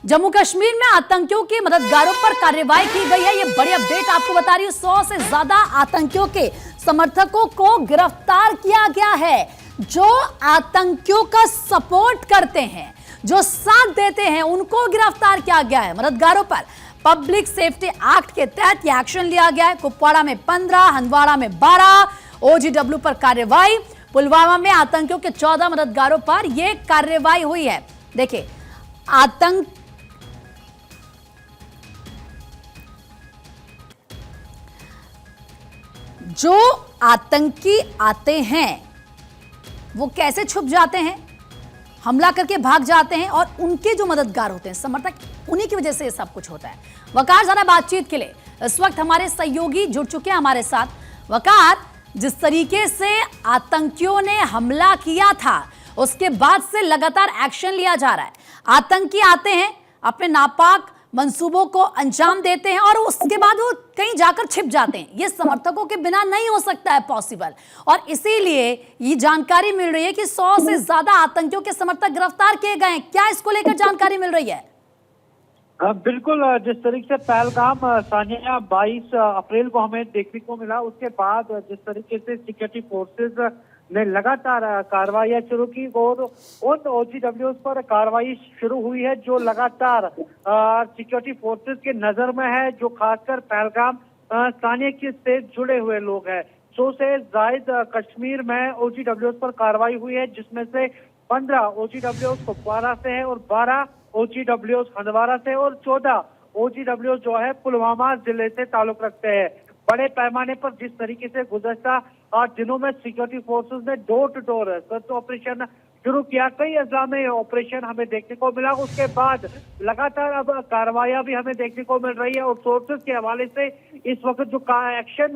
जम्मू कश्मीर में आतंकियों के मददगारों पर कार्रवाई की गई है। ये बड़ी अपडेट आपको बता रही हूं। 100 से ज्यादा आतंकियों के समर्थकों को गिरफ्तार किया गया है। जो आतंकियों का सपोर्ट करते हैं, जो साथ देते हैं, उनको गिरफ्तार किया गया है। मददगारों पर पब्लिक सेफ्टी एक्ट के तहत यह एक्शन लिया गया है। कुपवाड़ा में 15, हंदवाड़ा में 12 OGW पर कार्रवाई। पुलवामा में आतंकियों के 14 मददगारों पर यह कार्रवाई हुई है। देखिए, जो आतंकी आते हैं वो कैसे छुप जाते हैं, हमला करके भाग जाते हैं, और उनके जो मददगार होते हैं, समर्थक, उन्हीं की वजह से ये सब कुछ होता है। वकार, जरा बातचीत के लिए इस वक्त हमारे सहयोगी जुड़ चुके हैं हमारे साथ। वकार, जिस तरीके से आतंकियों ने हमला किया था, उसके बाद से लगातार एक्शन लिया जा रहा है। आतंकी आते हैं, अपने नापाक मंसूबों को अंजाम देते हैं, और उसके बाद वो कहीं जाकर छिप जाते हैं। ये समर्थकों के बिना नहीं हो सकता है पॉसिबल, और इसीलिए ये जानकारी मिल रही है कि 100 से ज्यादा आतंकियों के समर्थक गिरफ्तार किए गए हैं। क्या इसको लेकर जानकारी मिल रही है? बिल्कुल, जिस तरीके से पहलगाम सानिया 22 अप्रैल को हमें देखने को मिला, उसके बाद जिस तरीके से सिक्योरिटी फोर्सेस ने लगातार कार्रवाई शुरू की और उन OGWs पर कार्रवाई शुरू हुई है जो लगातार सिक्योरिटी फोर्सेस के नजर में है, जो खासकर पहलगाम सानिया के से जुड़े हुए लोग हैं। 100 से ज्यादा कश्मीर में OGWs पर कार्रवाई हुई है, जिसमें से 15 OGWs कुपवाड़ा से है और 12 OGWs हंदवाड़ा से और 14 OGWs जो है पुलवामा जिले से ताल्लुक रखते हैं। बड़े पैमाने पर जिस तरीके से गुज़श्ता दिनों में सिक्योरिटी फोर्सेस ने door to door search operation शुरू किया, कई अजला में ऑपरेशन हमें देखने को मिला। उसके बाद लगातार अब कार्रवाइयां भी हमें देखने को मिल रही है, और सोर्सेज के हवाले से इस वक्त जो एक्शन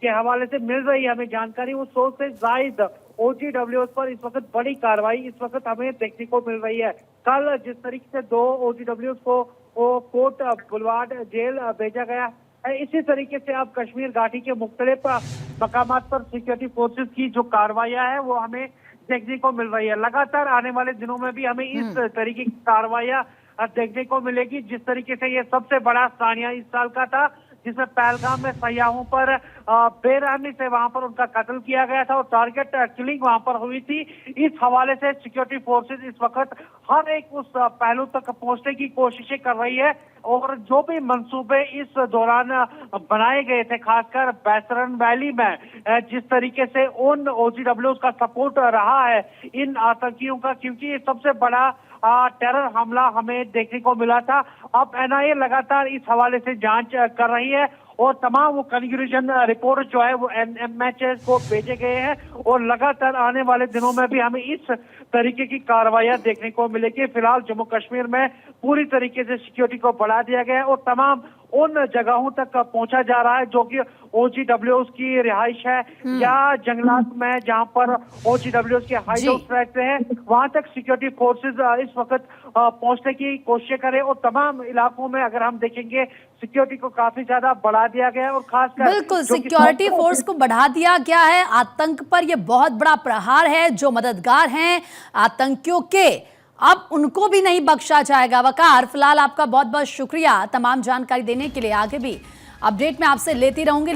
के हवाले से मिल रही है हमें जानकारी, वो 100 से ज्यादा OGWs पर इस वक्त बड़ी कार्रवाई इस वक्त हमें देखने को मिल रही है। कल जिस तरीके से 2 OGWs को कोट बुलवाड जेल भेजा गया, इसी तरीके से अब कश्मीर घाटी के मुख्तलिफ मकामात पर सिक्योरिटी फोर्सेस की जो कार्रवाइयां है वो हमें देखने को मिल रही है। लगातार आने वाले दिनों में भी हमें इस तरीके की कार्रवाइयां देखने को मिलेगी। जिस तरीके से ये सबसे बड़ा सानिया इस साल का था, जिसमें पहलगाम में सयाहों पर बेरहमी से वहां पर उनका कत्ल किया गया था और टारगेट किलिंग वहां पर हुई थी। इस हवाले से सिक्योरिटी फोर्सेस इस वक्त हर एक उस पहलू तक पहुंचने की कोशिशें कर रही है, और जो भी मंसूबे इस दौरान बनाए गए थे, खासकर बैसरन वैली में जिस तरीके से उन OGWs का सपोर्ट रहा है इन आतंकियों का, क्योंकि ये सबसे बड़ा टेरर हमला हमें देखने को मिला था। अब NIA लगातार इस हवाले से जांच कर रही है, और तमाम वो कंक्लूजन रिपोर्ट जो है वो MHS को भेजे गए हैं, और लगातार आने वाले दिनों में भी हमें इस तरीके की कार्रवाइयां देखने को मिलेगी। फिलहाल जम्मू कश्मीर में पूरी तरीके से सिक्योरिटी को बढ़ा दिया गया है, और तमाम उन जगहों तक पहुंचा जा रहा है जो कि OGWs की रिहाइश है या जंगलात में जहां पर OGWs के हाइडआउट्स रहते हैं, वहां तक सिक्योरिटी फोर्सेस इस वक्त पहुंचने की कोशिश करें। और तमाम इलाकों में अगर हम देखेंगे सिक्योरिटी को काफी ज्यादा बढ़ा दिया गया है, और खासकर बिल्कुल सिक्योरिटी फोर्स को बढ़ा दिया गया है। आतंक पर यह बहुत बड़ा प्रहार है। जो मददगार हैं आतंकियों के, अब उनको भी नहीं बख्शा जाएगा। वकार, फिलहाल आपका बहुत बहुत शुक्रिया तमाम जानकारी देने के लिए। आगे भी अपडेट में आपसे लेती रहूंगी।